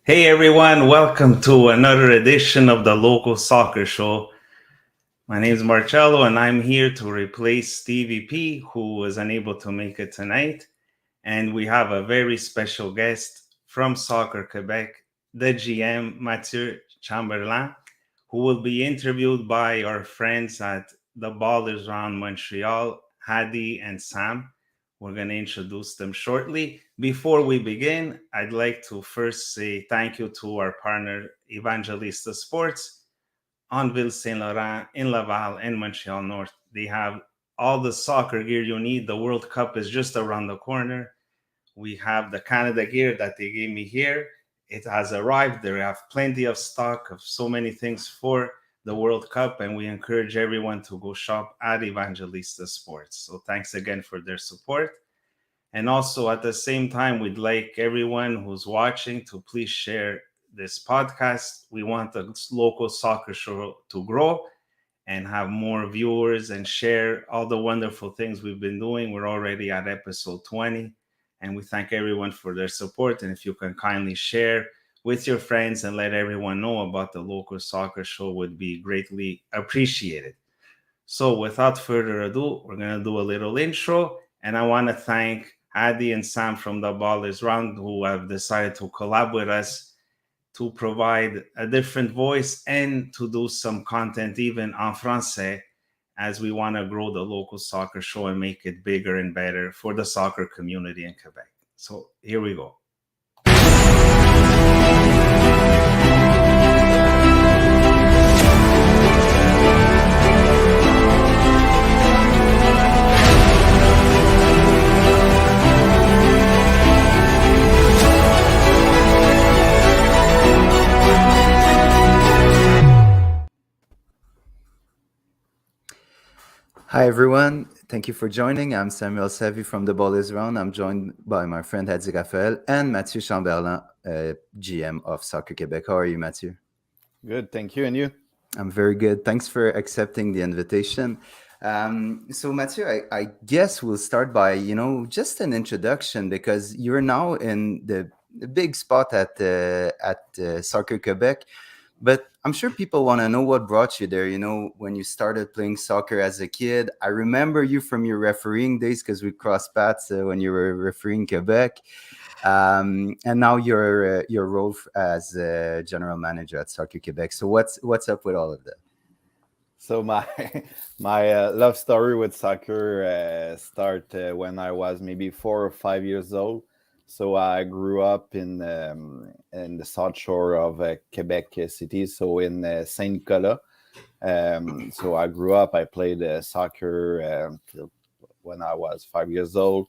Hey everyone, welcome to another edition of the Local Soccer Show. My name is Marcello and I'm here to replace Stevie P, who was unable to make it tonight. And we have a very special guest from Soccer Quebec, the GM, Mathieu Chamberland, who will be interviewed by our friends at the Ballers Round Montreal, Hadi and Sam. We're going to introduce them shortly. Before we begin, I'd like to first say thank you to our partner, Evangelista Sports, on Ville Saint Laurent, in Laval, and Montreal North. They have all the soccer gear you need. The World Cup is just around the corner. We have the Canada gear that they gave me here. It has arrived. They have plenty of stock of so many things for the World Cup, and we encourage everyone to go shop at Evangelista Sports. So thanks again for their support. And also at the same time, we'd like everyone who's watching to please share this podcast. We want the local soccer show to grow and have more viewers and share all the wonderful things we've been doing. We're already at episode 20, and we thank everyone for their support. And if you can kindly share with your friends and let everyone know about the local soccer show, would be greatly appreciated. So without further ado, we're going to do a little intro, and I want to thank Adi and Sam from the Ballers Round who have decided to collab with us to provide a different voice and to do some content even en français, as we want to grow the local soccer show and make it bigger and better for the soccer community in Quebec. So here we go. Hi everyone, thank you for joining. I'm Samuel Savy from the Ballers Round. I'm joined by my friend Hadi Raphael and Mathieu Chamberland, GM of Soccer Quebec. How are you, Mathieu? Good, thank you. And you? I'm very good. Thanks for accepting the invitation. So Mathieu, I guess we'll start by, just an introduction, because you're now in the big spot at Soccer Quebec. But I'm sure people want to know what brought you there. When you started playing soccer as a kid, I remember you from your refereeing days because we crossed paths when you were refereeing Quebec. And now your role as general manager at Soccer Quebec. So what's up with all of that? So my love story with soccer started when I was maybe 4 or 5 years old. So I grew up in the south shore of Quebec City, so in Saint Nicolas. So I grew up. I played soccer when I was 5 years old.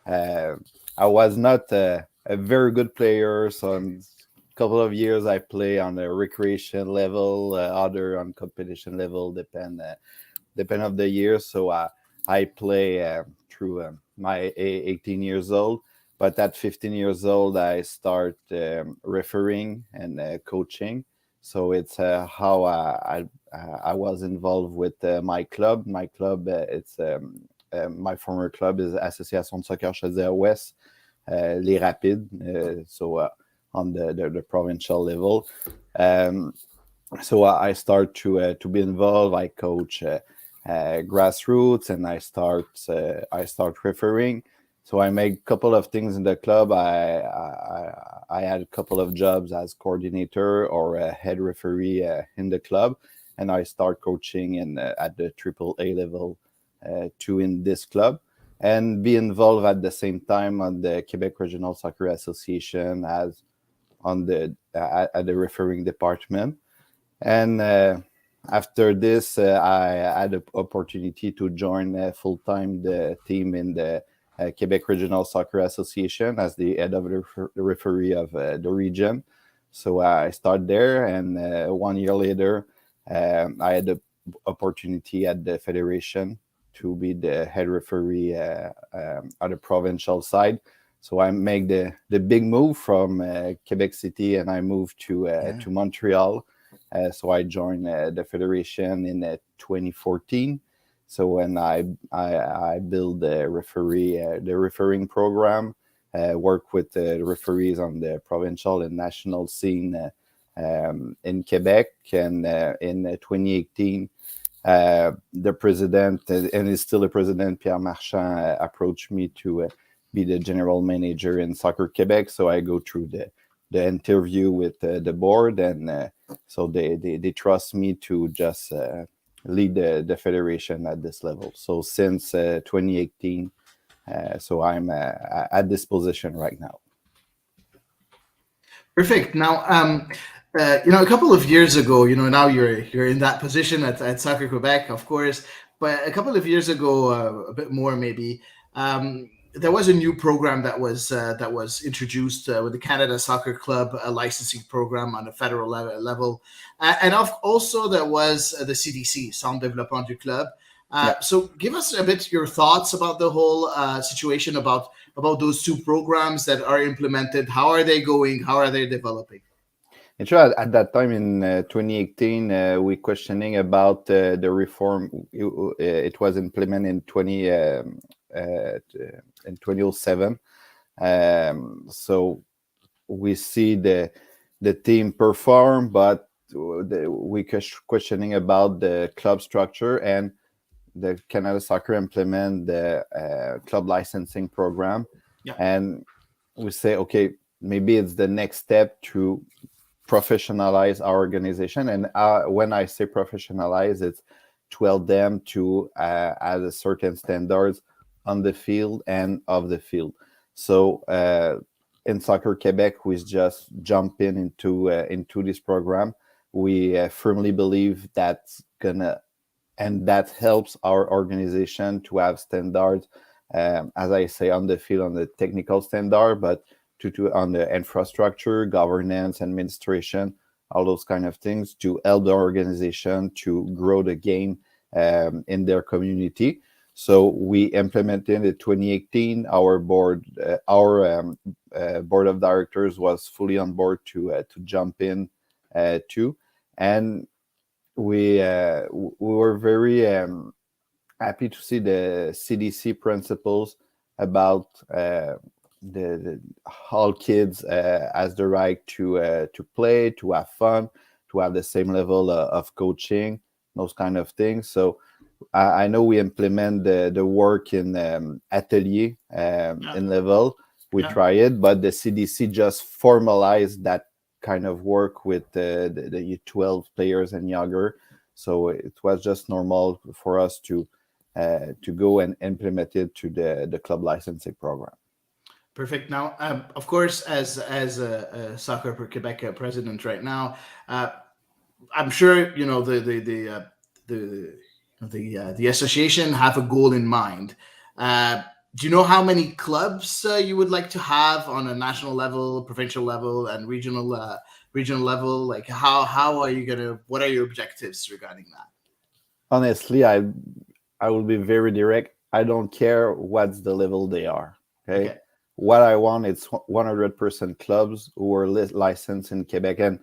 I was not a very good player, so in a couple of years I play on the recreation level, other on competition level, depend of the year. So I play through my 18 years old. But at 15 years old, I start refereeing and coaching. So it's how I was involved with my club. My club, my former club is Association de Soccer Chaudière-Ouest, Les Rapides, so on the provincial level. So I start to be involved. I coach Grassroots, and I start refereeing. So I made a couple of things in the club. I had a couple of jobs as coordinator or a head referee in the club, and I start coaching at the AAA level too in this club, and be involved at the same time on the Quebec Regional Soccer Association as on at the refereeing department. And after this, I had the opportunity to join full-time the team in the Quebec Regional Soccer Association as the head of the referee of the region. So I started there, and 1 year later, I had the opportunity at the federation to be the head referee at the provincial side. So I make the big move from Quebec City, and I moved to Montreal. So I joined the federation in 2014. So when I build the refereeing program, work with the referees on the provincial and national scene in Quebec. And in 2018, the president, and is still the president, Pierre Marchand, approached me to be the general manager in Soccer Quebec. So I go through the interview with the board, and so they trust me to just lead the federation at this level. So since 2018, so I'm at this position right now. Perfect. Now, a couple of years ago, now you're in that position at Soccer Quebec, of course, but a couple of years ago, a bit more maybe, there was a new program that was introduced with the Canada Soccer Club, a licensing program on a federal level, and also there was the CDC, Centre Développement du Club. So give us a bit your thoughts about the whole situation, about those two programs that are implemented. How are they going? How are they developing? And sure, at that time in 2018, we questioning about the reform. It was implemented in 2007. So we see the team perform, but we questioning about the club structure, and the Canada Soccer implement the club licensing program. Yeah. And we say, okay, maybe it's the next step to professionalize our organization. And when I say professionalize, it's to help them to add a certain standards on the field and off the field. So in Soccer Quebec, we just jump into this program. We firmly believe that's gonna, and that helps our organization to have standards, as I say, on the field, on the technical standard, but to on the infrastructure, governance, administration, all those kind of things, to help the organization to grow the game in their community. So we implemented in 2018. Our board, board of directors was fully on board to jump in too, and we were very happy to see the CDC principles about the all kids has the right to play, to have fun, to have the same level of coaching, those kind of things. So I know we implement the work in atelier in level. We try it, but the CDC just formalized that kind of work with the U12 players and younger. So it was just normal for us to go and implement it to the club licensing program. Perfect. Now, of course, as a Soccer for Quebec president right now, I'm sure the association have a goal in mind. Do you know how many clubs you would like to have on a national level, provincial level, and regional level? Like, how are you gonna? What are your objectives regarding that? Honestly, I will be very direct. I don't care what's the level they are. Okay. What I want is 100% clubs who are licensed in Quebec, and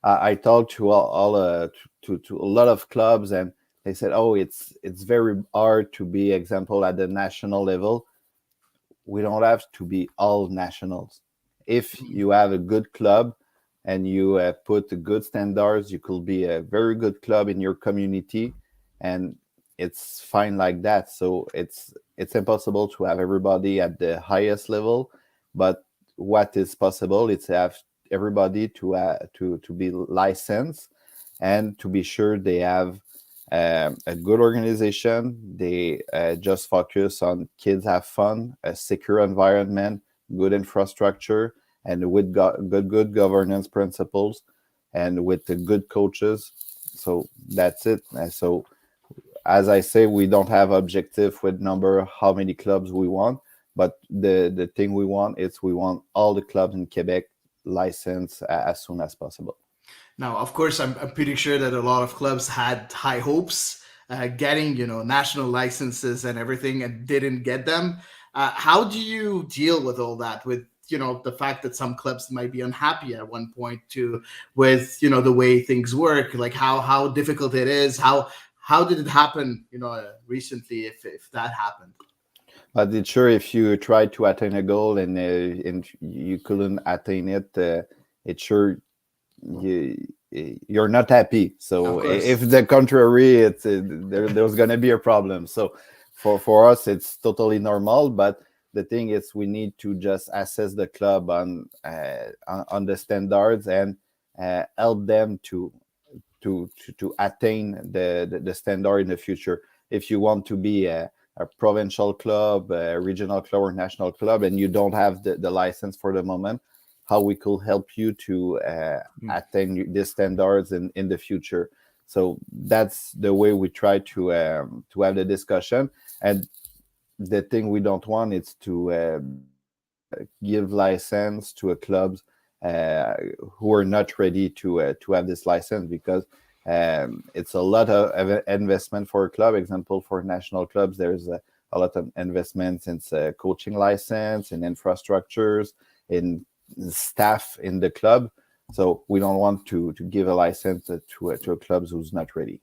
I talked to to a lot of clubs, and they said, "Oh, it's very hard to be example at the national level." We don't have to be all nationals. If you have a good club and you put good standards, you could be a very good club in your community, and it's fine like that. So it's impossible to have everybody at the highest level, but what is possible is to have everybody to be licensed, and to be sure they have a good organization. They just focus on kids have fun, a secure environment, good infrastructure, and with good governance principles, and with the good coaches. So that's it. So as I say, we don't have objective with number how many clubs we want, but the thing we want is we want all the clubs in Quebec licensed as soon as possible. Now, of course, I'm pretty sure that a lot of clubs had high hopes getting, national licenses and everything, and didn't get them. How do you deal with all that? With the fact that some clubs might be unhappy at one point with the way things work, like how difficult it is. How did it happen? Recently, if that happened. But it's sure if you try to attain a goal and you couldn't attain it, it's sure you're not happy. So if the contrary, there's going to be a problem. So for us, it's totally normal. But the thing is, we need to just assess the club on the standards and help them to attain the standard in the future. If you want to be a provincial club, a regional club, or national club, and you don't have the license for the moment, how we could help you to attain the standards in the future. So that's the way we try to have the discussion. And the thing we don't want is to give license to a clubs who are not ready to have this license, because it's a lot of investment for a club. Example, for national clubs, there's a lot of investments in coaching license, in infrastructures, in staff in the club. So we don't want to give a license to a club who's not ready.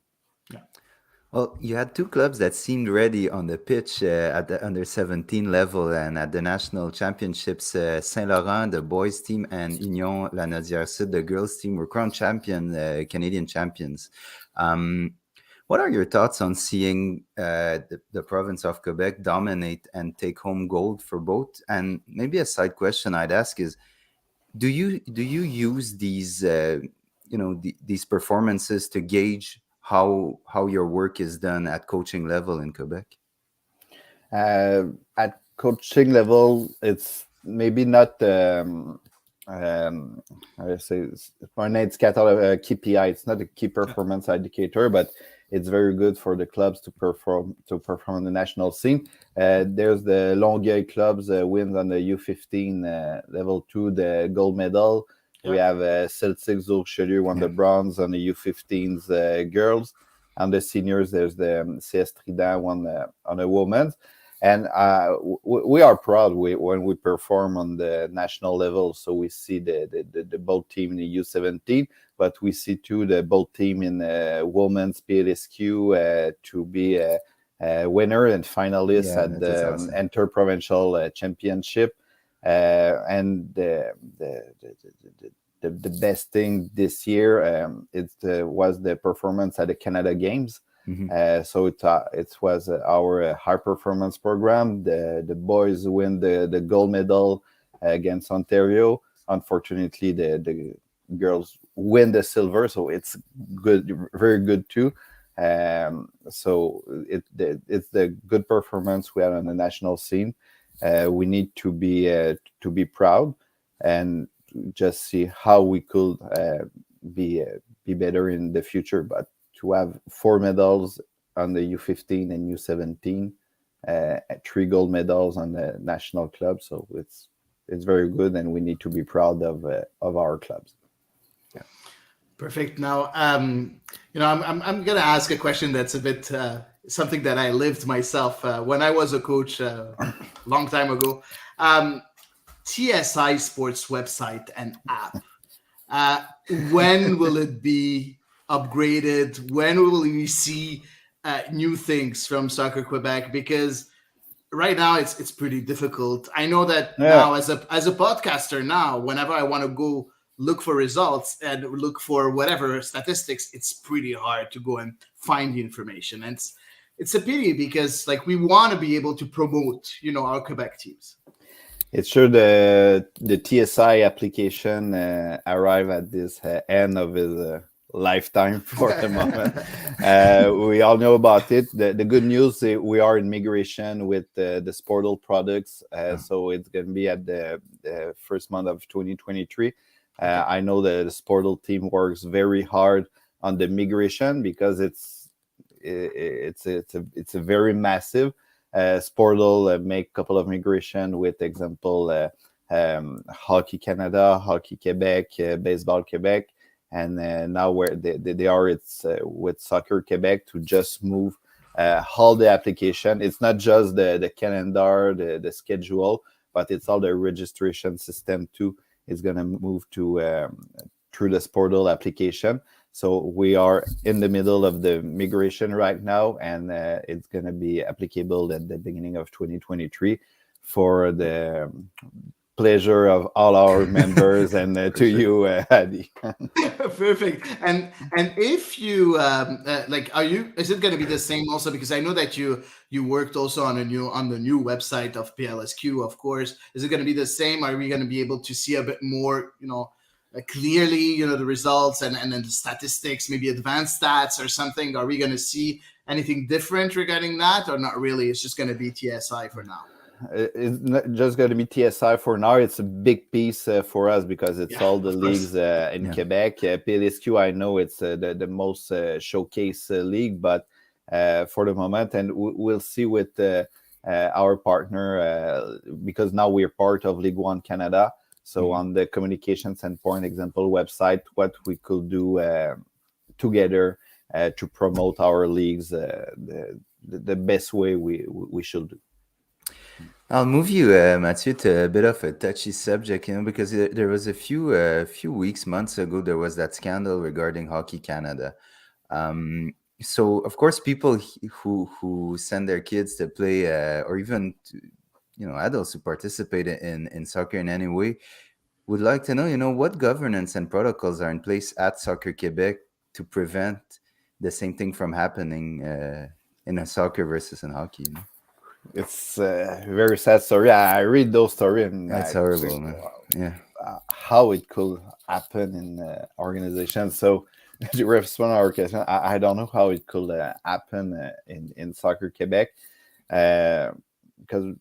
Well, you had two clubs that seemed ready on the pitch at the under 17 level and at the national championships. Saint Laurent, the boys team, and Union La Naudière Sud, the girls team, were crowned Canadian champions. What are your thoughts on seeing the province of Quebec dominate and take home gold for both? And maybe a side question I'd ask is, do you use these these performances to gauge how your work is done at coaching level in Quebec? At coaching level, it's maybe not I say for Nate's KPI. It's not a key performance indicator, but it's very good for the clubs to perform on the national scene. There's the Longueuil clubs wins on the U15 level 2 the gold medal. We have Celtic Richelieu won the bronze on the U15s girls. And the seniors, there's the CS Trident won on the women's. And we are proud when we perform on the national level. So we see the both team in the U17, but we see too the both team in women's PLSQ to be a winner and finalist at the Inter-Provincial Championship. And the best thing this year was the performance at the Canada Games. Mm-hmm. So it was our high performance program. The boys win the gold medal against Ontario. Unfortunately, the girls win the silver, so it's good, very good too. So it's the good performance we had on the national scene. We need to be proud and just see how we could be better in the future. But to have 4 medals on the U15 and U17, 3 gold medals on the national club, so it's very good, and we need to be proud of our clubs. Yeah. Perfect. Now, I'm going to ask a question that's a bit something that I lived myself when I was a coach a long time ago. TSI Sports website and app. When will it be upgraded? When will we see new things from Soccer Quebec? Because right now it's pretty difficult. I know that now as a podcaster now, whenever I want to go look for results and look for whatever statistics, it's pretty hard to go and find the information. And it's a pity because we want to be able to promote, our Quebec teams. It's sure the TSI application arrive at this end of his lifetime for the moment. We all know about it. The good news, we are in migration with the Sportal products. So it's going to be at the first month of 2023. I know the Sportal team works very hard on the migration because it's a very massive. Sportal make a couple of migration with example Hockey Canada, Hockey Quebec, Baseball Quebec, and now where they are, it's with Soccer Quebec to just move all the application. It's not just the calendar, the schedule, but it's all the registration system too. It's gonna move to through the Sportal application. So we are in the middle of the migration right now, and it's going to be applicable at the beginning of 2023 for the pleasure of all our members and to you, Adi. Perfect. And if you like, is it going to be the same also? Because I know that you worked also on the new website of PLSQ, of course. Is it going to be the same? Are we going to be able to see a bit more, clearly, the results and then the statistics, maybe advanced stats or something? Are we going to see anything different regarding that, or not really? It's just going to be TSI for now. It's not just going to be TSI for now. It's a big piece for us because it's all the leagues in Quebec. PLSQ, I know it's the most showcase league, but for the moment, and we'll see with our partner because now we're part of League One Canada. So on the communication standpoint, example website, what we could do together to promote our leagues the best way we should do. I'll move you, Mathieu, to a bit of a touchy subject, because there was a few months ago, there was that scandal regarding Hockey Canada. So, of course, people who send their kids to play, or even adults who participate in soccer in any way, would like to know, what governance and protocols are in place at Soccer Quebec to prevent the same thing from happening in a soccer versus in hockey. It's a very sad story. I read those stories and that's horrible, man. Yeah, how it could happen in organizations. So to respond to our question, I don't know how it could happen in Soccer Quebec, because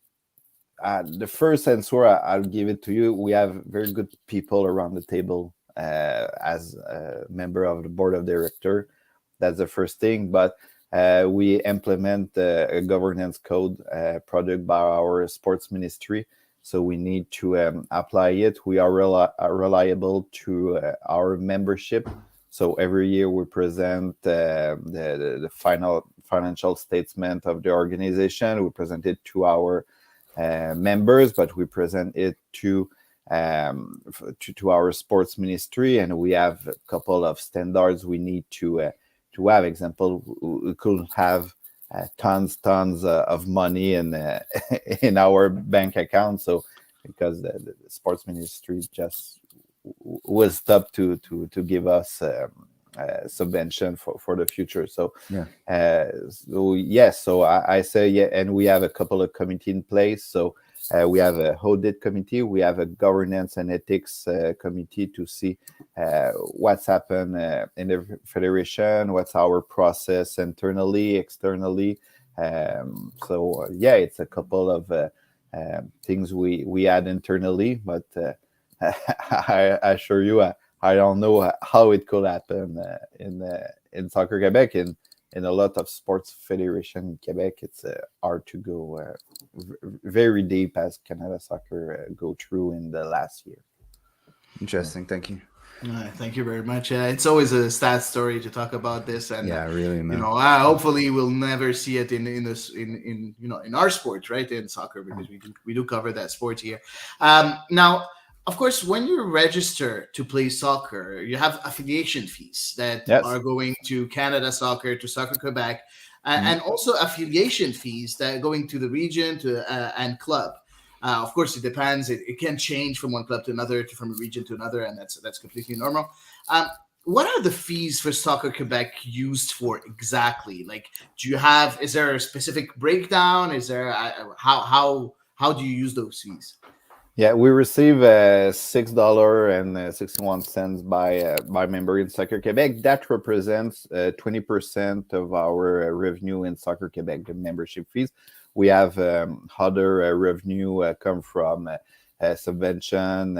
the first answer I'll give it to you. We have very good people around the table as a member of the board of director. That's the first thing, but we implement a governance code product by our sports ministry. So we need to apply it. We are reliable to our membership. So every year we present the final financial statement of the organization. We present it to our members, but we present it to our sports ministry, and we have a couple of standards we need to have. Example, we could have tons of money in our bank account. So because the sports ministry just will stop to give us subvention for the future. So so I say and we have a couple of committee in place. So we have a audit committee, we have a governance and ethics committee to see what's happened in the federation, what's our process internally, externally. It's a couple of things we add internally, but I assure you, I don't know how it could happen in Soccer Quebec. In a lot of sports federation in Quebec, it's hard to go very deep as Canada Soccer go through in the last year. Interesting. Thank you. Thank you very much. It's always a sad story to talk about this, and really, man. Hopefully we'll never see it in our sport, right, in soccer, because we do cover that sport here. Now, of course, when you register to play soccer, you have affiliation fees that are going to Canada Soccer, to Soccer Quebec, and also affiliation fees that are going to the region and club. Of course, it depends. It can change from one club to another, from a region to another, and that's completely normal. What are the fees for Soccer Quebec used for exactly? Like, is there a specific breakdown? Is there how do you use those fees? Yeah, we receive $6.61 by member in Soccer Quebec. That represents 20% of our revenue in Soccer Quebec, the membership fees. We have other revenue come from subvention,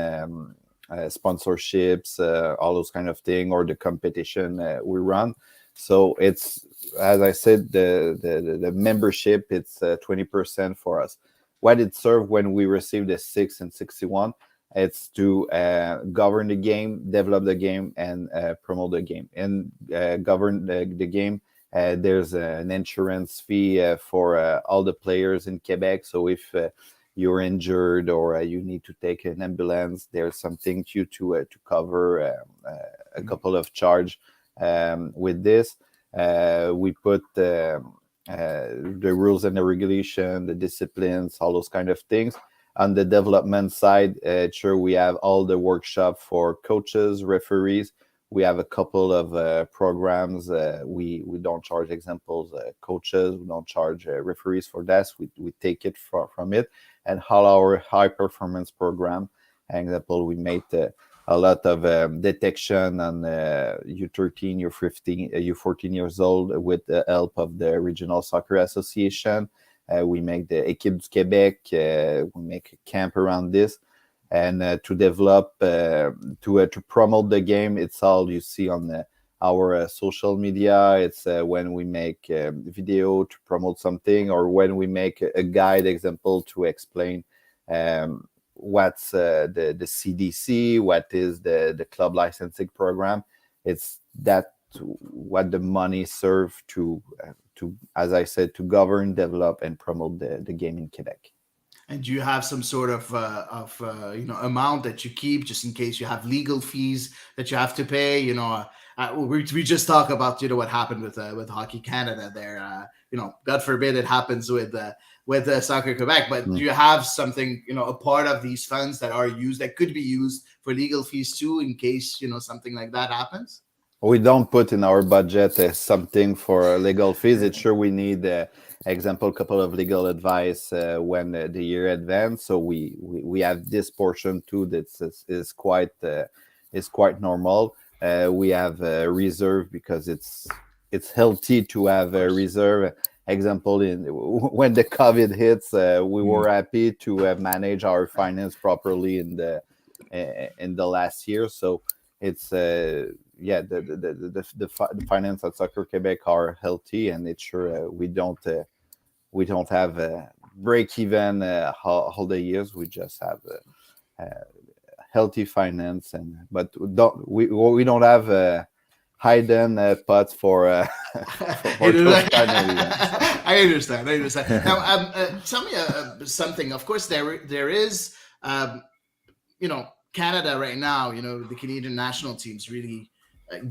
sponsorships, all those kind of things, or the competition we run. So it's, as I said, the membership, it's 20% for us. What it served when we received the 6 and 61, it's to govern the game, develop the game, and promote the game. And govern the game, there's an insurance fee for all the players in Quebec. So if you're injured or you need to take an ambulance, there's something to cover a couple of charge with this. We put the rules and the regulation, the disciplines, all those kind of things. On the development side, sure, we have all the workshop for coaches, referees. We have a couple of programs. We don't charge examples coaches. We don't charge referees for that. We take it from it. And all our high performance program, example, we made a lot of detection on U13, U15, U14 years old with the help of the Regional Soccer Association. We make the Équipe du Québec. We make a camp around this. And to develop, to promote the game, it's all you see on our social media. It's when we make video to promote something, or when we make a guide example to explain what's the CDC, what is the club licensing program. It's that what the money serve to, as I said, to govern, develop, and promote the game in Quebec. And do you have some sort of amount that you keep just in case you have legal fees that you have to pay? We just talk about what happened with Hockey Canada there. God forbid it happens with Soccer Quebec. But do you have something, a part of these funds that could be used for legal fees too, in case something like that happens? We don't put in our budget something for legal fees. It's sure we need, example, couple of legal advice when the year advance. So we have this portion too that is quite normal. We have a reserve because it's healthy to have a reserve. Example, when the COVID hits, we were happy to manage our finance properly in the last year. So it's the finance at Soccer Quebec are healthy, and it's sure we don't have a break even all the years. We just have healthy finance, but we don't have hidden pots for those kind of events. I understand. Now, tell me something. Of course, there is Canada right now. The Canadian national team's really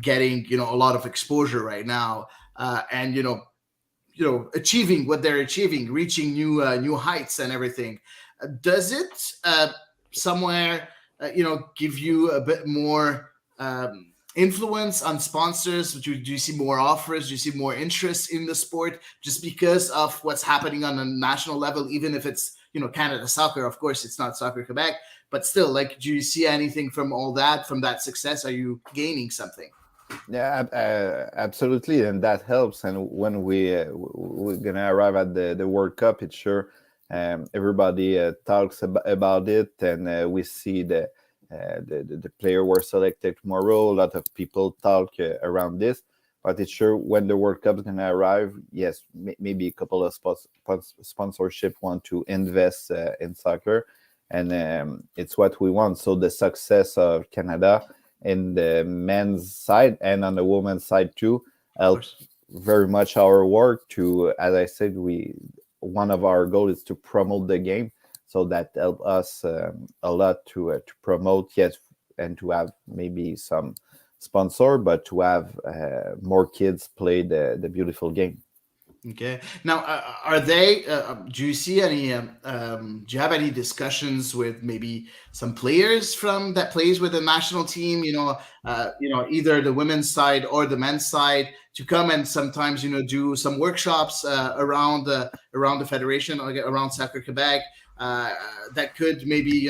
getting a lot of exposure right now, and achieving what they're achieving, reaching new heights and everything. Does it somewhere give you a bit more influence on sponsors? Do you see more offers? Do you see more interest in the sport just because of what's happening on a national level, even if it's Canada Soccer? Of course, it's not Soccer Quebec, but still, do you see anything from all that, from that success? Are you gaining something? Yeah, absolutely, and that helps. And when we're gonna arrive at the World Cup, it's sure everybody talks about it, and we see the player were selected tomorrow. A lot of people talk around this, but it's sure when the World Cup is gonna arrive, yes, maybe a couple of sponsorship want to invest in soccer, and it's what we want. So the success of Canada in the men's side and on the women's side too helps very much our work to, as I said, one of our goals is to promote the game, so that help us a lot to promote, yes, and to have maybe some sponsor, but to have more kids play the beautiful game. Okay. Now, are they? Do you see any? Do you have any discussions with maybe some players that plays with the national team? Either the women's side or the men's side, to come and sometimes do some workshops around the federation, or around Soccer Quebec, that could maybe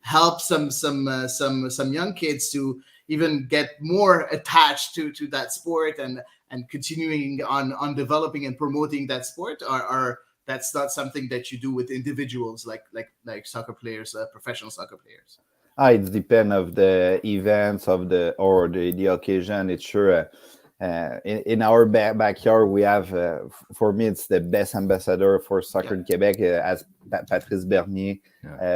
help some young kids to even get more attached to that sport and continuing on developing and promoting that sport, or that's not something that you do with individuals like soccer players, professional soccer players? It depends of the events or the occasion. It's sure in our backyard we have for me it's the best ambassador for soccer in Quebec, as Patrice Bernier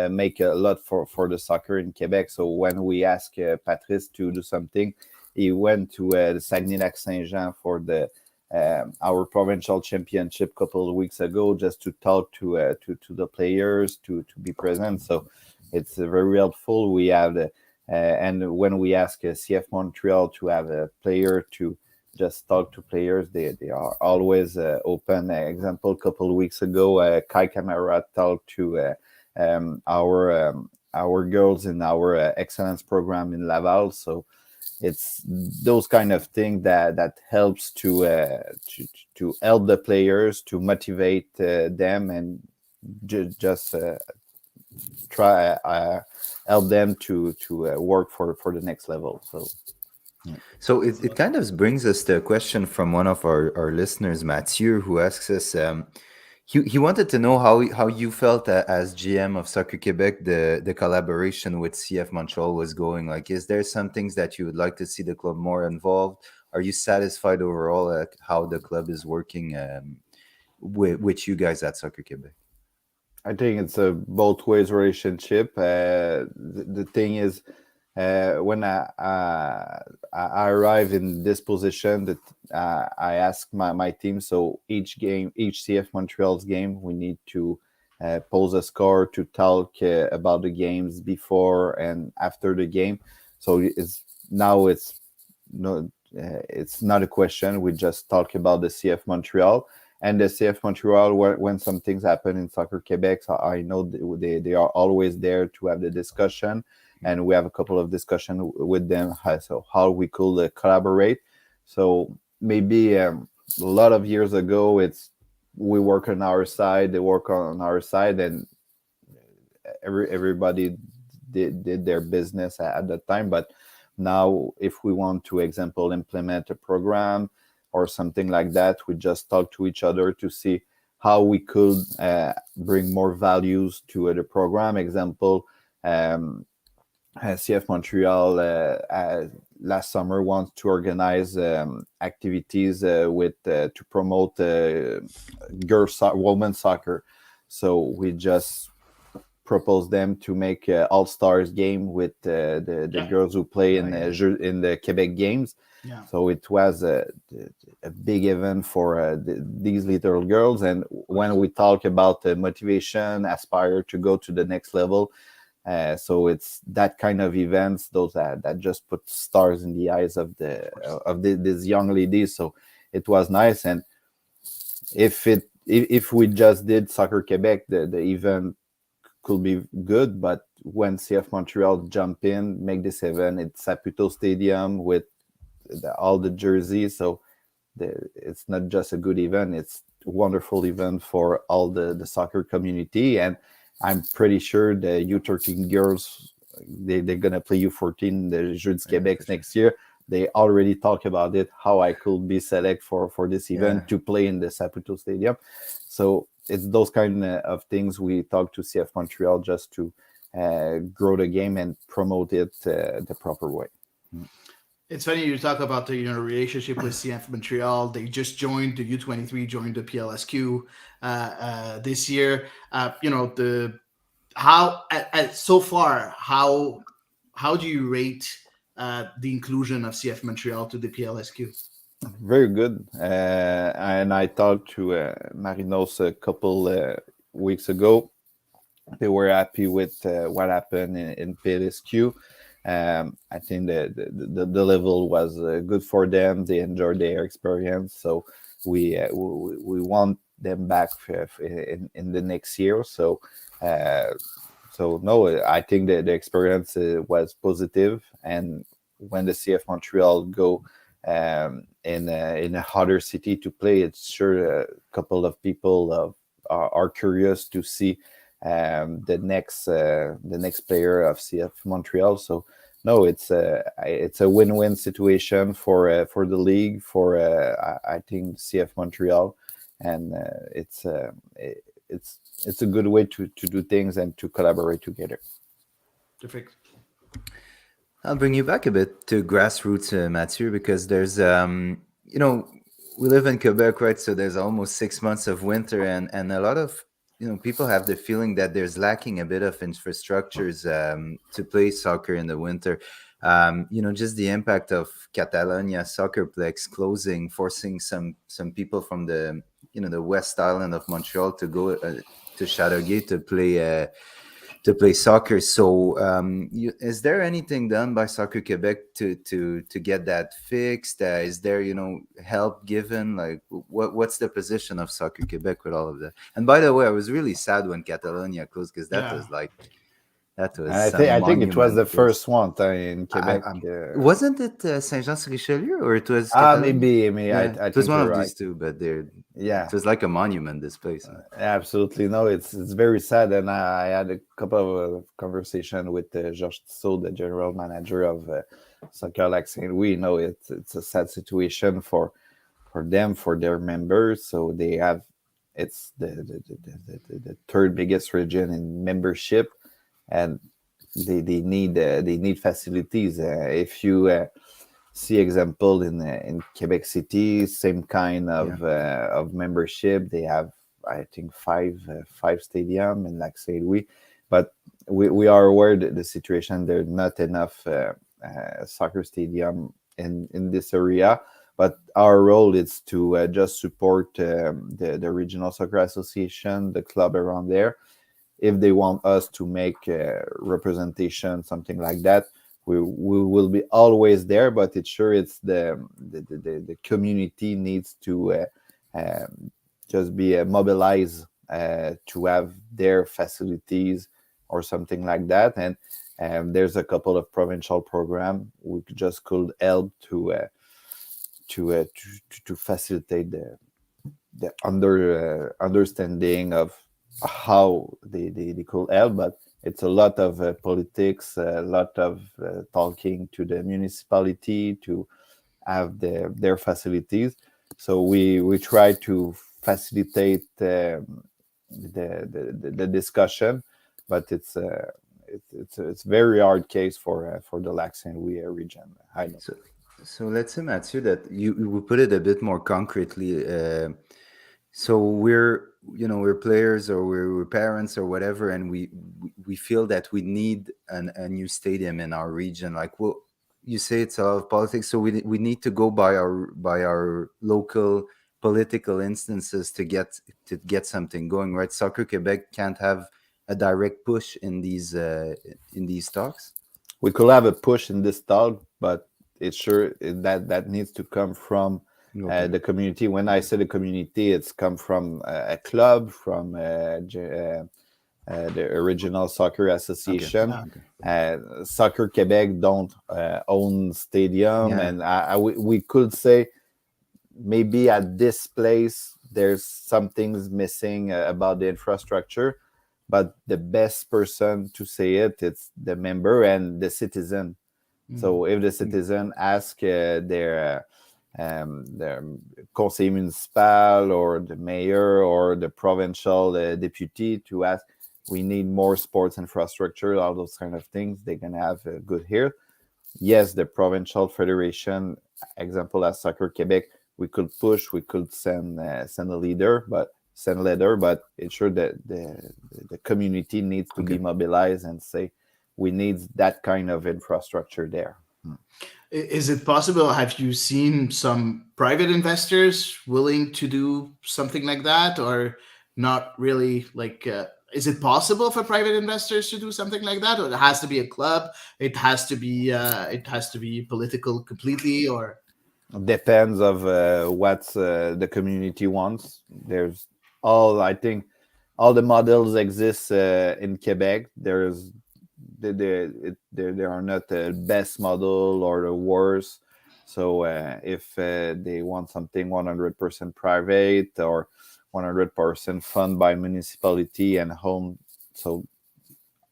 make a lot for the soccer in Quebec. So when we ask Patrice to do something, he went to the Saguenay-Lac-Saint-Jean for our provincial championship a couple of weeks ago, just to talk to the players, to be present. So it's very helpful. We have And when we ask CF Montreal to have a player to just talk to players, they are always open. Example, a couple of weeks ago, Kai Kamara talked to our girls in our excellence program in Laval. So it's those kind of things that helps to help the players, to motivate them, and just try help them to work for the next level. So it kind of brings us to a question from one of our listeners, Mathieu, who asks us, he wanted to know how you felt as GM of Soccer Quebec, the collaboration with CF Montreal was going. Like, is there some things that you would like to see the club more involved? Are you satisfied overall at how the club is working with you guys at Soccer Quebec? I think it's a both ways relationship. The thing is, when I arrive in this position, that I ask my team. So each CF Montreal's game, we need to pose a score to talk about the games before and after the game. So it's no, it's not a question. We just talk about the CF Montreal. And the CF Montreal, when some things happen in Soccer Quebec, so I know they are always there to have the discussion, and we have a couple of discussion with them, so how we could collaborate. So maybe a lot of years ago, we work on our side, they work on our side, and everybody did their business at that time. But now, if we want to, example, implement a program or something like that, we just talk to each other to see how we could bring more values to the program. Example, CF Montreal last summer wants to organize activities to promote women's soccer. So we just proposed them to make an all-stars game with the girls who play in the Quebec games. Yeah. So it was a big event for these little girls. And when we talk about motivation, aspire to go to the next level, so it's that kind of events, those that just put stars in the eyes of these young ladies. So it was nice. And if we just did Soccer Quebec, the event could be good. But when CF Montreal jump in, make this event, it's Saputo Stadium with all the jerseys, so it's not just a good event, it's a wonderful event for all the soccer community. And I'm pretty sure the U13 girls, they're gonna play U14 the Jeux du Québec next year. They already talk about it, how I could be select for this event to play in the Saputo Stadium. So it's those kind of things we talk to CF Montreal just to grow the game and promote it the proper way. It's funny you talk about the relationship with CF Montreal. They just joined the U23, joined the PLSQ this year. So far, how do you rate the inclusion of CF Montreal to the PLSQ? Very good. And I talked to Marinos a couple weeks ago. They were happy with what happened in PLSQ. I think the level was good for them. They enjoyed their experience, so we want them back in the next year. So no, I think the experience was positive. And when the CF Montreal go in a harder city to play, it's sure a couple of people are curious to see the next player of CF Montreal. So no, it's a win-win situation for the league, for I think CF Montreal, and it's a good way to do things and to collaborate together. Perfect. I'll bring you back a bit to Grassroots, Mathieu, because there's we live in Quebec, right? So there's almost 6 months of winter, and a lot of people have the feeling that there's lacking a bit of infrastructures to play soccer in the winter. Just the impact of Catalonia Soccerplex closing, forcing some people from the West Island of Montreal to go to Châteauguay to play to play soccer. So, is there anything done by Soccer Quebec to get that fixed? Is there, help given? Like, what's the position of Soccer Quebec with all of that? And by the way, I was really sad when Catalonia closed, because Yeah. that was And some I think it was the monumental. first one in Quebec. Wasn't it Saint-Jean-sur-Richelieu, or it was Catalonia? Maybe. Yeah, I it was think one you're of right. these two, but Yeah, it was like a monument, this place. absolutely. No, it's very sad. And I had a couple of conversation with Georges Tissot, the general manager of Soccer Lac Saint Louis. It's a sad situation for them, for their members. So they have, it's the third biggest region in membership, and they need facilities. If you see example in Quebec City, same kind of membership. They have, I think, five stadium in Lac Saint Louis, but we are aware that the situation, there's not enough soccer stadium in this area. But our role is to just support the regional soccer association, the club around there. If they want us to make representation, something like that, we will be always there. But it's the community needs to just be mobilized to have their facilities or something like that. And there's a couple of provincial program we just could help to facilitate the understanding of how they could help. But it's a lot of politics, a lot of talking to the municipality to have their facilities. So we try to facilitate the discussion, but it's very hard case for the Lac Saint Louis region. I know. So let's say, Mathieu, that you put it a bit more concretely. So we're players, or we're parents or whatever, and we feel that we need a new stadium in our region. Like, well, you say it's a lot of politics, so we need to go by our local political instances to get something going, right? Soccer Quebec can't have a direct push in these talks. We could have a push in this talk, but it's sure that needs to come from the community. When I say the community, it's come from a club, from the original soccer association. Soccer Quebec don't own stadium, and we could say maybe at this place there's some things missing about the infrastructure, but the best person to say it's the member and the citizen. So if the citizen ask their conseil municipal or the mayor or the provincial deputy to ask, we need more sports infrastructure, all those kind of things, they're going to have a good hear. Yes, the provincial federation, example as Soccer Quebec, we could push, we could send a letter, but it's sure that the community needs to be mobilized and say, we need that kind of infrastructure there. Is it possible? Have you seen some private investors willing to do something like that, or not really? Like, is it possible for private investors to do something like that, or it has to be a club? It has to be political completely, or depends of what the community wants. I think all the models exist in Quebec. There are not the best model or the worst. So if they want something 100% private or 100% funded by municipality and home, so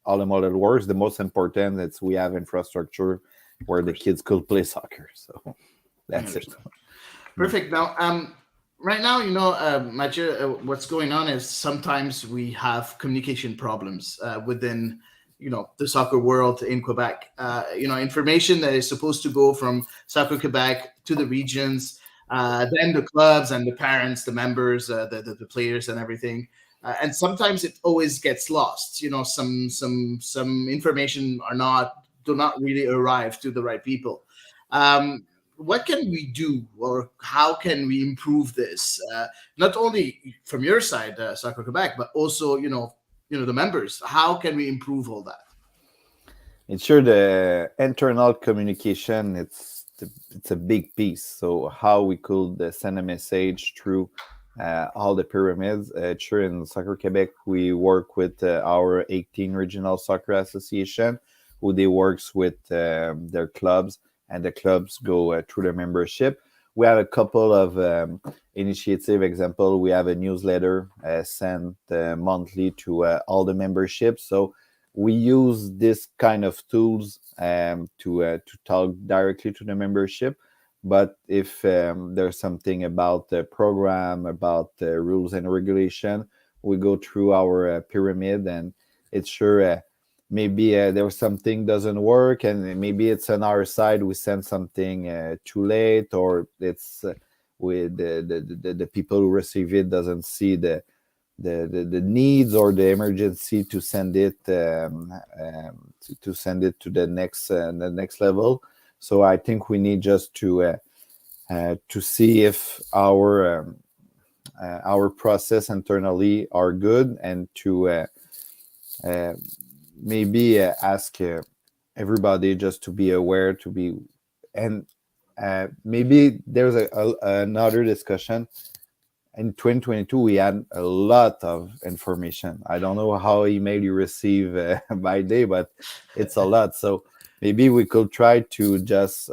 all the model works. The most important is we have infrastructure where the kids could play soccer. So that's it. Perfect. Now, right now, Mathieu, what's going on is sometimes we have communication problems within the soccer world in Quebec. Information that is supposed to go from Soccer Quebec to the regions, then the clubs and the parents, the members, the players, and everything. And sometimes it always gets lost. Some information do not really arrive to the right people. What can we do, or how can we improve this? Not only from your side, Soccer Quebec, but also the members. How can we improve all that? It's sure the internal communication. It's a big piece. So how we could send a message through all the pyramids. Sure, in Soccer Quebec, we work with our 18 regional soccer association, who they works with their clubs, and the clubs go through their membership. We have a couple of initiative. Example, we have a newsletter sent monthly to all the memberships. So we use this kind of tools to talk directly to the membership. But if there's something about the program, about the rules and regulation, we go through our pyramid, and it's sure maybe there's something doesn't work, and maybe it's on our side. We send something too late, or it's with the people who receive it doesn't see the needs or the emergency to send it to send it to the next level. So I think we need just to see if our process internally are good, and to maybe ask everybody just to be aware, to be, and maybe there's another discussion. In 2022, we had a lot of information. I don't know how email you receive by day, but it's a lot. So maybe we could try to just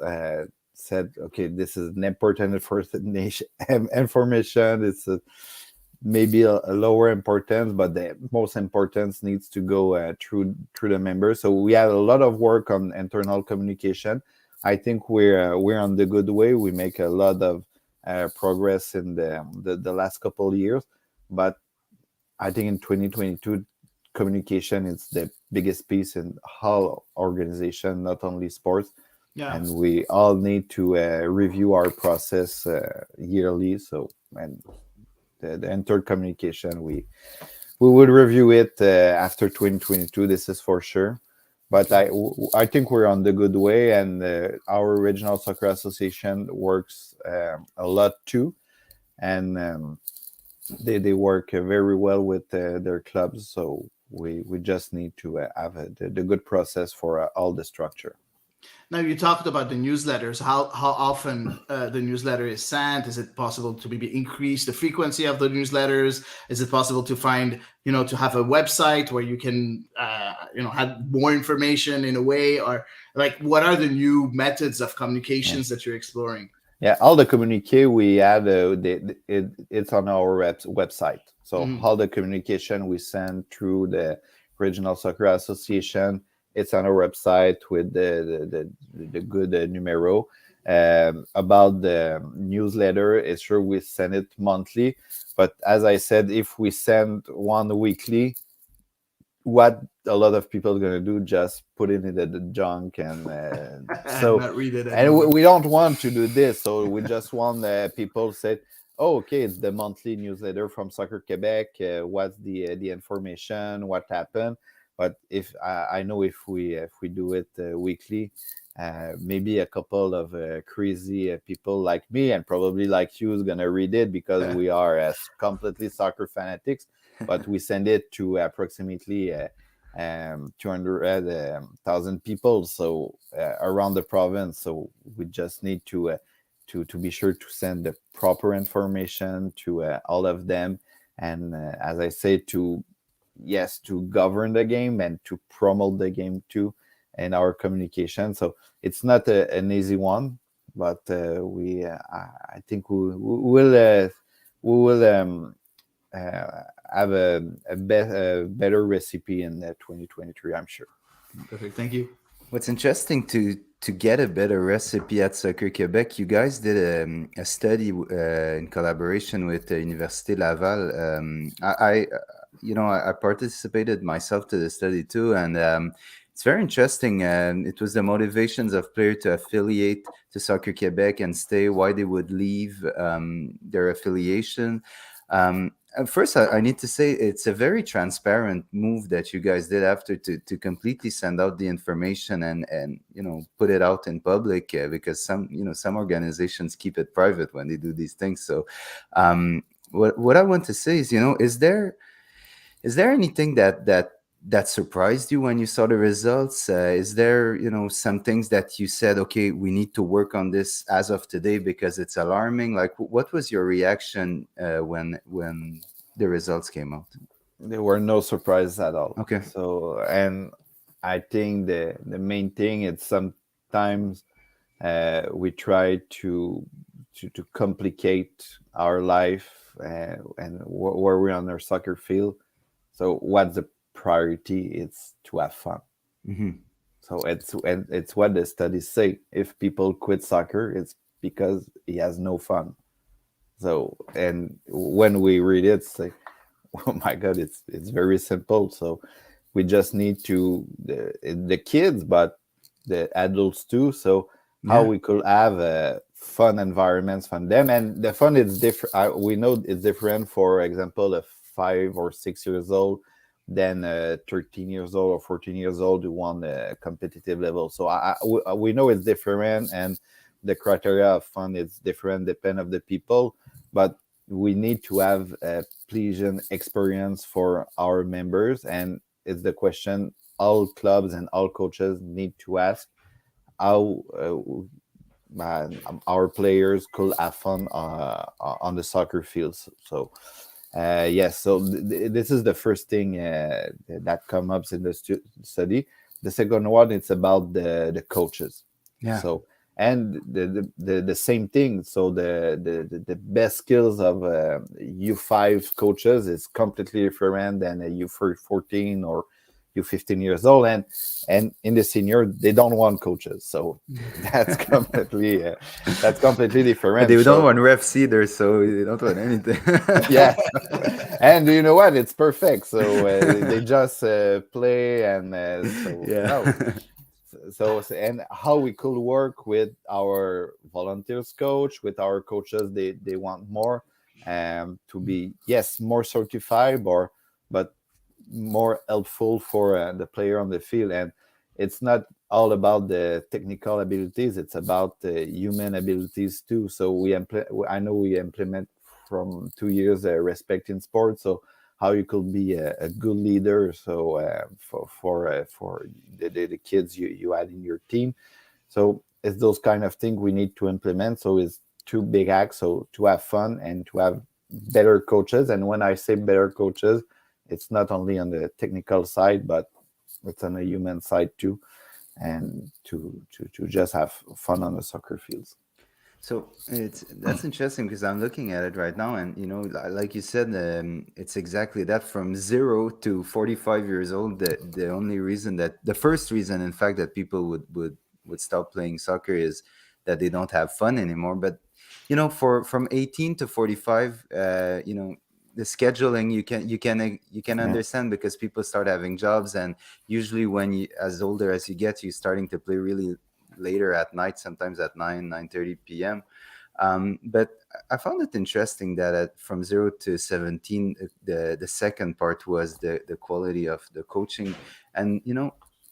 said, okay, this is an important information. It's maybe a lower importance, but the most importance needs to go through the members. So we had a lot of work on internal communication. I think we're on the good way. We make a lot of progress in the last couple of years, but I think in 2022, communication is the biggest piece in all organization, not only sports. Yeah. And we all need to review our process yearly. So, and the inter-communication, we would review it after 2022. This is for sure. But I think we're on the good way, and our Regional Soccer Association works a lot too, and they work very well with their clubs. So we just need to have the good process for all the structure. Now, you talked about the newsletters. How often the newsletter is sent? Is it possible to maybe increase the frequency of the newsletters? Is it possible to find, to have a website where you can, have more information in a way? Or like, what are the new methods of communications that you're exploring? Yeah, all the communique we have, it's on our website. So all the communication we send through the Regional Soccer Association, it's on our website with the good numero. About the newsletter, it's sure we send it monthly. But as I said, if we send one weekly, what a lot of people are going to do, just put it in the junk, and so not read it and we don't want to do this. So we just want people say, oh, okay, it's the monthly newsletter from Soccer Quebec. What's the information? What happened? But if I know if we do it weekly, maybe a couple of crazy people like me, and probably like you, is gonna read it, because we are completely soccer fanatics. But we send it to approximately 200,000 people, so around the province. So we just need to be sure to send the proper information to all of them, and as I say, to govern the game and to promote the game too, and our communication. So it's not an easy one, but I think we will have a better recipe in 2023, I'm sure. Perfect. Thank you. What's interesting to get a better recipe at Soccer Quebec, you guys did a study in collaboration with the Université Laval. I participated myself to the study too, and it's very interesting. It was the motivations of players to affiliate to Soccer Quebec and stay, why they would leave their affiliation. First, I need to say it's a very transparent move that you guys did after to completely send out the information and put it out in public, because some organizations keep it private when they do these things. So what I want to say is, Is there anything that surprised you when you saw the results? Is there, some things that you said, okay, we need to work on this as of today because it's alarming? Like, what was your reaction when the results came out? There were no surprises at all. Okay. So, and I think the main thing is sometimes we try to complicate our life and where we're on our soccer field. So what's the priority? It's to have fun. Mm-hmm. So it's what the studies say. If people quit soccer, it's because he has no fun. So, and when we read it, it's like, oh my God, it's very simple. So we just need to the kids, but the adults too. So how Yeah. we could have fun environments for them, and the fun is different. We know it's different. For example, a 5 or 6 years old than 13 years old or 14 years old who want a competitive level. So we know it's different, and the criteria of fun is different depend of the people, but we need to have a pleasant experience for our members, and it's the question all clubs and all coaches need to ask how our players could have fun on the soccer fields. So yes, so this is the first thing that comes up in the study. The second one, it's about the coaches. Yeah. So and the same thing. So the best skills of U5 coaches is completely different than a U14 or U15 years old, and in the senior they don't want coaches. So that's completely different. They don't So, want refs either, so they don't want anything. yeah, and you know what? It's perfect. So they just play, and so Yeah. no. So and how we could work with our volunteers coach, with our coaches, they want more to be, yes, more certified, but more helpful for the player on the field. And it's not all about the technical abilities, it's about the human abilities too. So I know we implement from 2 years respect in sport. So how you could be a good leader, so for the kids you had in your team. So it's those kind of things we need to implement. So it's two big acts, so to have fun and to have better coaches. And when I say better coaches, it's not only on the technical side, but it's on the human side too, and to just have fun on the soccer fields. So that's interesting because I'm looking at it right now, and like you said, it's exactly that. From 0 to 45 years old, the first reason, in fact, that people would stop playing soccer is that they don't have fun anymore. But from 18 to 45, the scheduling you can Yeah. understand because people start having jobs, and usually when you as older as you get, you're starting to play really later at night, sometimes at 9:30 p.m. But I found it interesting that from 0 to 17, the second part was the quality of the coaching, and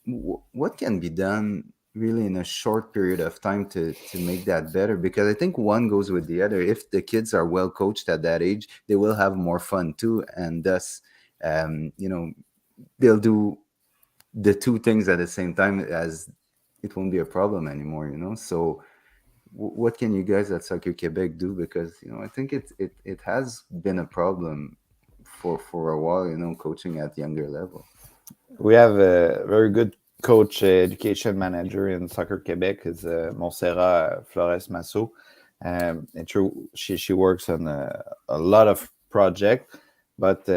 what can be done really in a short period of time to make that better, because I think one goes with the other. If the kids are well coached at that age, they will have more fun too, and thus they'll do the two things at the same time, as it won't be a problem anymore. So what can you guys at Soccer Quebec do? Because I think it has been a problem for a while, coaching at younger level. We have a very good coach, education manager in Soccer Quebec, is Montserrat Flores Masso. And she works on a lot of projects, but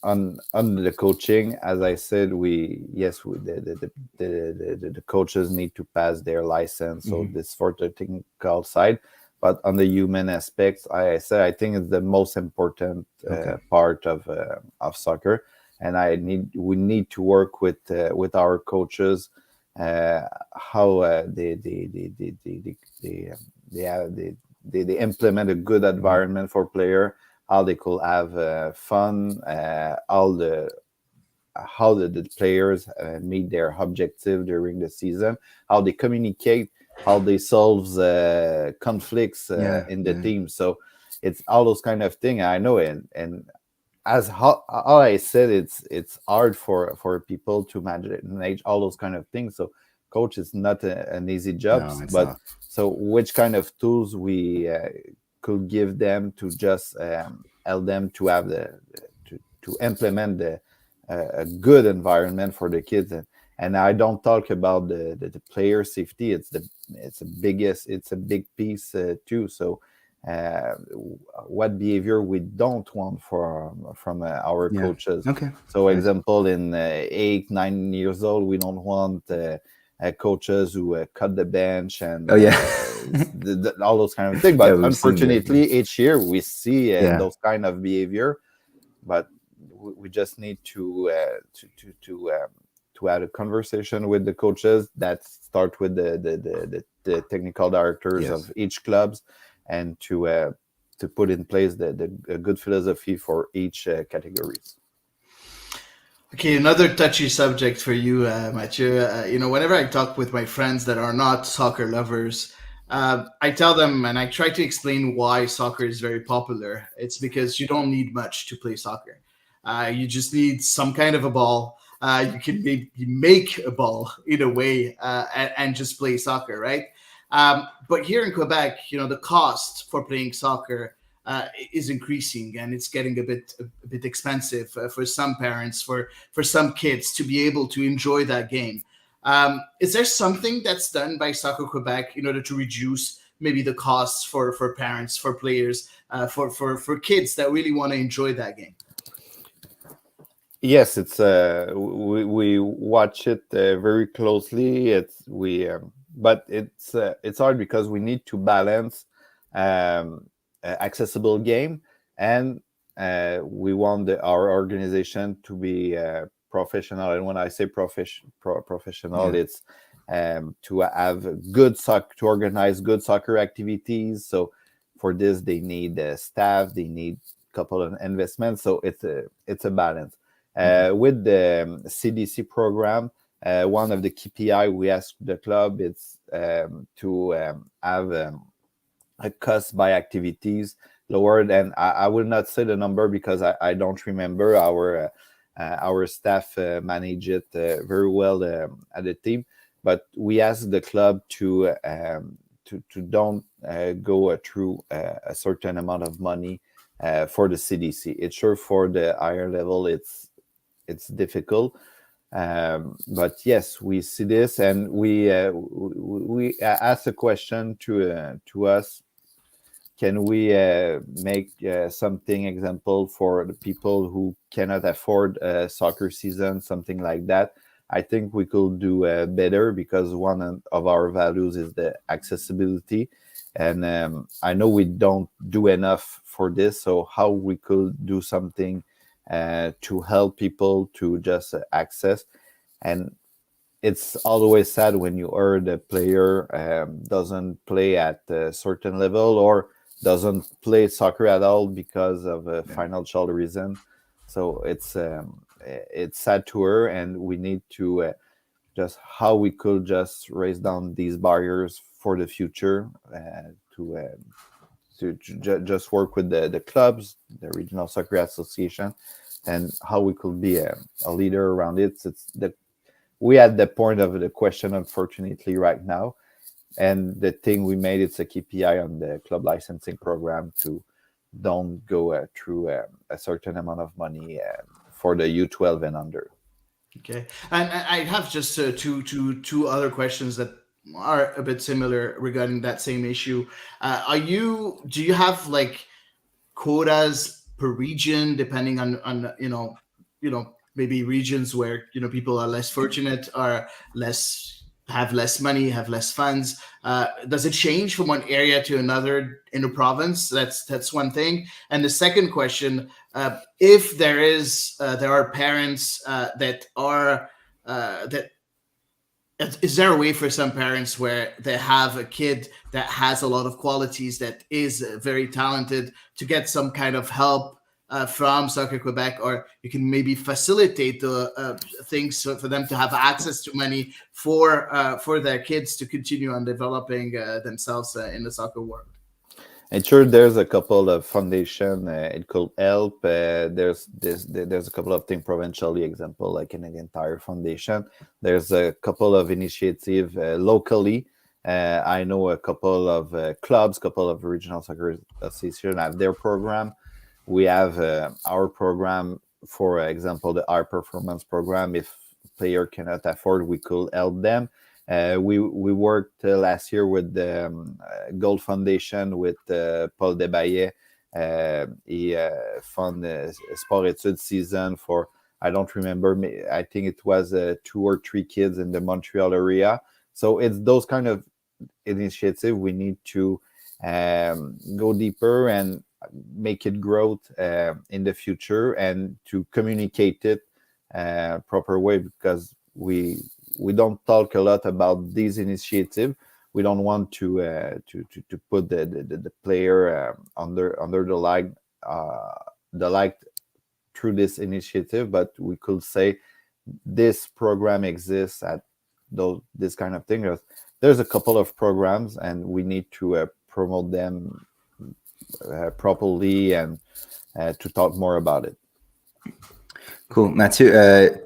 on the coaching, as I said, the coaches need to pass their license, so this for the technical side. But on the human aspects, I think it's the most important part of soccer, and we need to work with our coaches, how they implement a good environment for player, how they could have fun, how the players meet their objective during the season, how they communicate, how they solve conflicts in the team. So it's all those kind of things. I know, and as how I said, it's hard for people to manage all those kind of things. So coach is not an easy job, No, it's but not. so which kind of tools we could give them to just help them to have to implement a good environment for the kids. And I don't talk about the player safety. It's a big piece too. So what behavior we don't want from our Yeah. coaches. Okay. So Right. example, in 8-9 years old, we don't want coaches who cut the bench and Oh yeah. all those kind of things. Yeah, But we've seen that. unfortunately, each year we see Yeah. those kind of behavior. But we just need to have a conversation with the coaches that start with the technical directors Yes. of each clubs, and to put in place the good philosophy for each categories. Okay, another touchy subject for you, Mathieu. Whenever I talk with my friends that are not soccer lovers, I tell them and I try to explain why soccer is very popular. It's because you don't need much to play soccer. You just need some kind of a ball. You can make a ball in a way and just play soccer, right? But here in Quebec, the cost for playing soccer is increasing, and it's getting a bit expensive for some parents, for some kids to be able to enjoy that game. Is there something that's done by Soccer Quebec in order to reduce maybe the costs for parents, for players, for kids that really want to enjoy that game? Yes, it's we watch it very closely. But it's hard because we need to balance accessible game, and we want our organization to be professional. And when I say professional, Yeah. it's to have to organize good soccer activities. So for this, they need staff, they need a couple of investments. So it's a balance. With the CDC program, one of the KPI we ask the club is to have a cost by activities lowered. And I will not say the number because I don't remember. Our staff manage it very well at the team. But we ask the club to don't go through a certain amount of money for the CDC. It's sure for the higher level, it's difficult, but yes, we see this, and we ask a question to us: can we make something example for the people who cannot afford a soccer season, something like that? I think we could do better, because one of our values is the accessibility, and I know we don't do enough for this. So how we could do something to help people to just access. And it's always sad when you hear the player doesn't play at a certain level, or doesn't play soccer at all because of a financial reason. So it's sad to her, and we need to just how we could just raise down these barriers for the future, to just work with the clubs, the Regional Soccer Association, and how we could be a leader around it. We at the point of the question, unfortunately, right now. And the thing we made, it's a KPI on the club licensing program to don't go through a certain amount of money for the U12 and under. Okay, and I have just two other questions that are a bit similar regarding that same issue. Do you have like quotas per region, depending on maybe regions where people are less fortunate, or have less money, have less funds? Does it change from one area to another in a province? That's one thing. And the second question: if there are parents that are that is there a way for some parents where they have a kid that has a lot of qualities, that is very talented, to get some kind of help from Soccer Quebec, or you can maybe facilitate the things for them to have access to money for their kids to continue on developing themselves in the soccer world? And sure, there's a couple of foundation. It could help. There's a couple of things provincially, example like Canadian Tire Foundation. There's a couple of initiative locally. I know a couple of clubs, couple of regional soccer associations have their program. We have our program, for example, the high performance program. If player cannot afford, we could help them. We worked last year with the Gold Foundation with Paul Debaillet. He fund sport études season for, I don't remember, I think it was 2 or 3 kids in the Montreal area. So it's those kind of initiative we need to go deeper and make it grow in the future, and to communicate it proper way, because we don't talk a lot about these initiatives. We don't want to put the player under the light through this initiative, but we could say this program exists at this kind of thing. There's a couple of programs, and we need to promote them properly, and to talk more about it. Cool, Mathieu.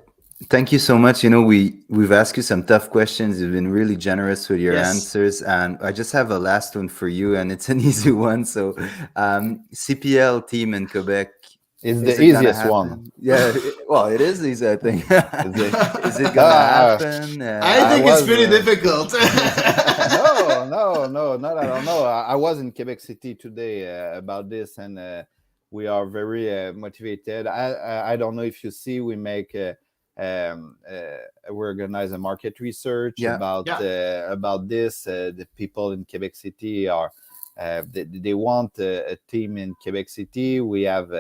Thank you so much. We've asked you some tough questions. You've been really generous with your answers, and I just have a last one for you, and it's an easy one. So, CPL team in Quebec is the easiest one. Yeah, well, it is easy, I think. Is it gonna happen? I think it's pretty difficult. No, not at all. No, I was in Quebec City today about this, and we are very motivated. I don't know if you see, we make we organize a market research about this. The people in Quebec City are they want a team in Quebec City. We have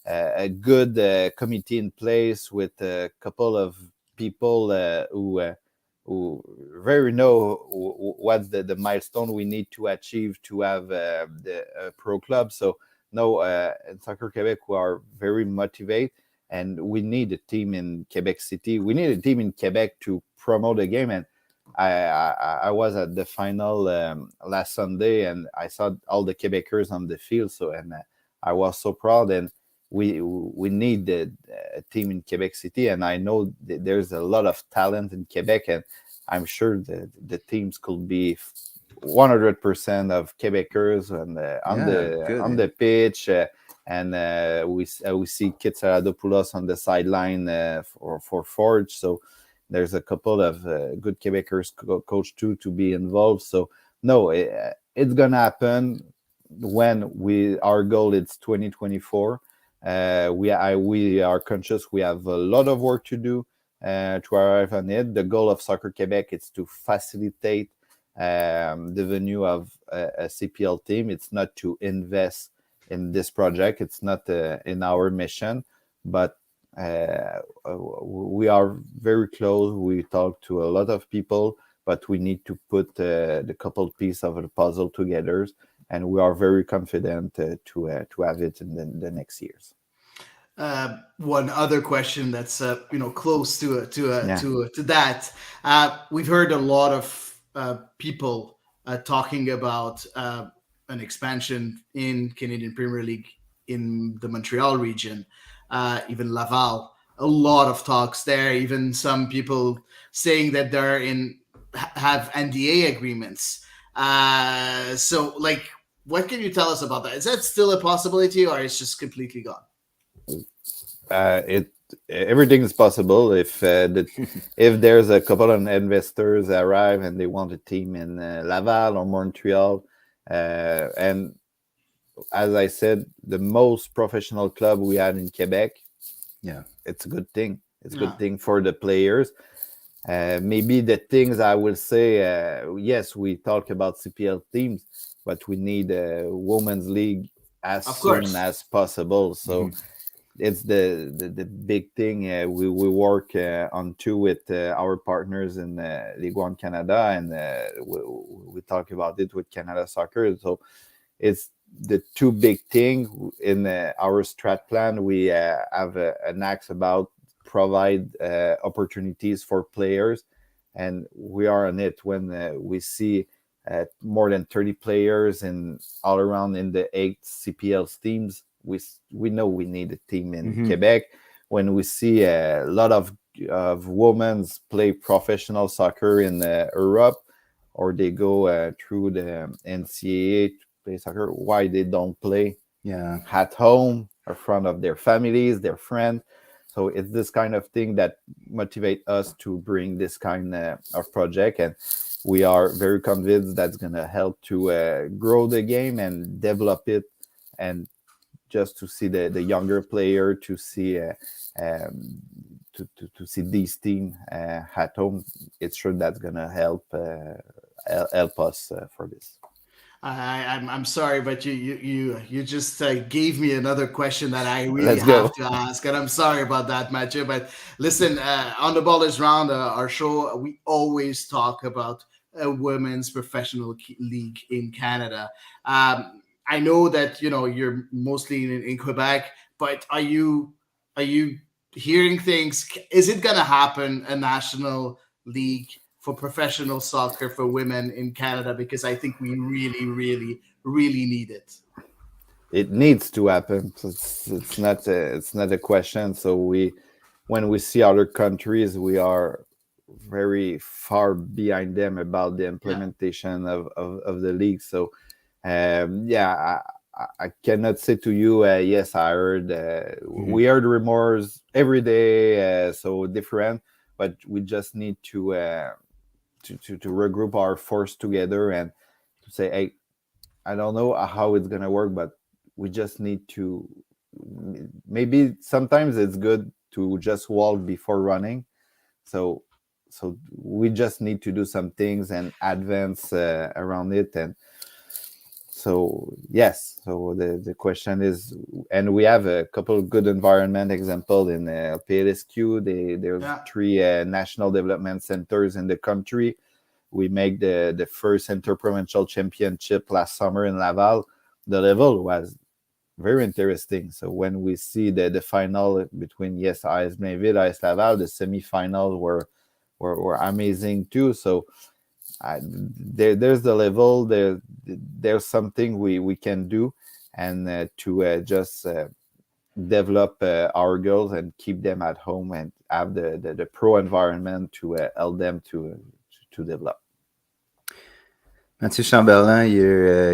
a good committee in place with a couple of people who very know what's the milestone we need to achieve to have the pro club. So no, in Soccer Quebec, we are very motivated, and we need a team in Quebec City. We need a team in Quebec to promote the game. And I was at the final last Sunday, and I saw all the Quebecers on the field. So, and I was so proud. And we need a team in Quebec City, and I know that there's a lot of talent in Quebec, and I'm sure the teams could be 100% of Quebecers and on the pitch. And we see Kit Saradopoulos on the sideline for Forge. So there's a couple of good Quebecers coach too to be involved. So no, it's gonna happen when our goal is 2024. We are conscious we have a lot of work to do to arrive on it. The goal of Soccer Quebec is to facilitate the venue of a CPL team. It's not to invest in this project. It's not in our mission, but we are very close. We talk to a lot of people, but we need to put the couple pieces of the puzzle together, and we are very confident to have it in the next years. One other question that's close to that. We've heard a lot of people talking about an expansion in Canadian Premier League in the Montreal region, even Laval. A lot of talks there. Even some people saying that have NDA agreements. So, what can you tell us about that? Is that still a possibility, or it's just completely gone? Everything is possible if there's a couple of investors arrive and they want a team in Laval or Montreal, and as I said, the most professional club we had in Quebec. Yeah, it's a good thing. It's a good thing for the players. Maybe the things I will say, yes, we talk about CPL teams, but we need a women's league as soon as possible. So it's the big thing we work on too with our partners in Ligue 1 Canada, and we talk about it with Canada Soccer. So it's the two big thing in our strat plan. We have an axe about provide opportunities for players, and we are on it when we see more than 30 players and all around in the 8 CPL teams. We know we need a team in Quebec. When we see a lot of women play professional soccer in Europe, or they go through the NCAA to play soccer, why they don't play at home in front of their families, their friends? So it's this kind of thing that motivate us to bring this kind of project, and we are very convinced that's going to help to grow the game and develop it, and just to see the younger player, to see to see these team at home. It's sure that's going to help us for this. I'm sorry, but you just gave me another question that I really have to ask, and I'm sorry about that, Mathieu. But listen, on the Ball is Round, our show, we always talk about a women's professional league in Canada. I know that you're mostly in Quebec, but are you hearing things? Is it going to happen, a national league for professional soccer for women in Canada? Because I think we really, really, really need it. It needs to happen. It's not a question. So when we see other countries, we are very far behind them about the implementation of the league. So I cannot say to you, yes, I heard. We heard rumors every day, so different. But we just need to regroup our force together and to say, hey, I don't know how it's gonna work, but we just need to. Maybe sometimes it's good to just walk before running. So we just need to do some things and advance around it. And so yes, so the question is, and we have a couple of good environment example in PLSQ. There's 3 national development centers in the country. We make the first interprovincial championship last summer in Laval. The level was very interesting. So when we see the final between AS Blainville, AS Laval, the semi-final were amazing too. So there's the level, there's something we can do, and to just develop our girls and keep them at home and have the pro environment to help them to develop. Mathieu Chamberland,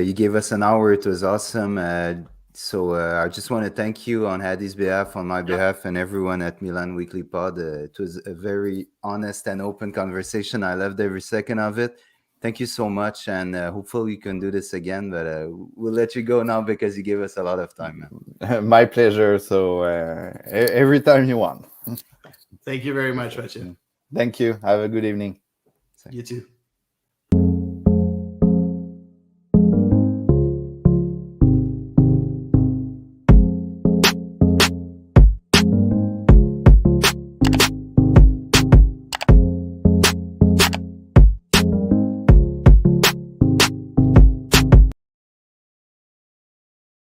you gave us an hour. It was awesome. So I just want to thank you on Hattie's behalf, on my behalf, and everyone at Milan Weekly Pod. It was a very honest and open conversation. I loved every second of it. Thank you so much, and hopefully we can do this again. But we'll let you go now because you gave us a lot of time, man. My pleasure. So every time you want. Thank you very much, Mathieu. Thank you. Have a good evening. You too.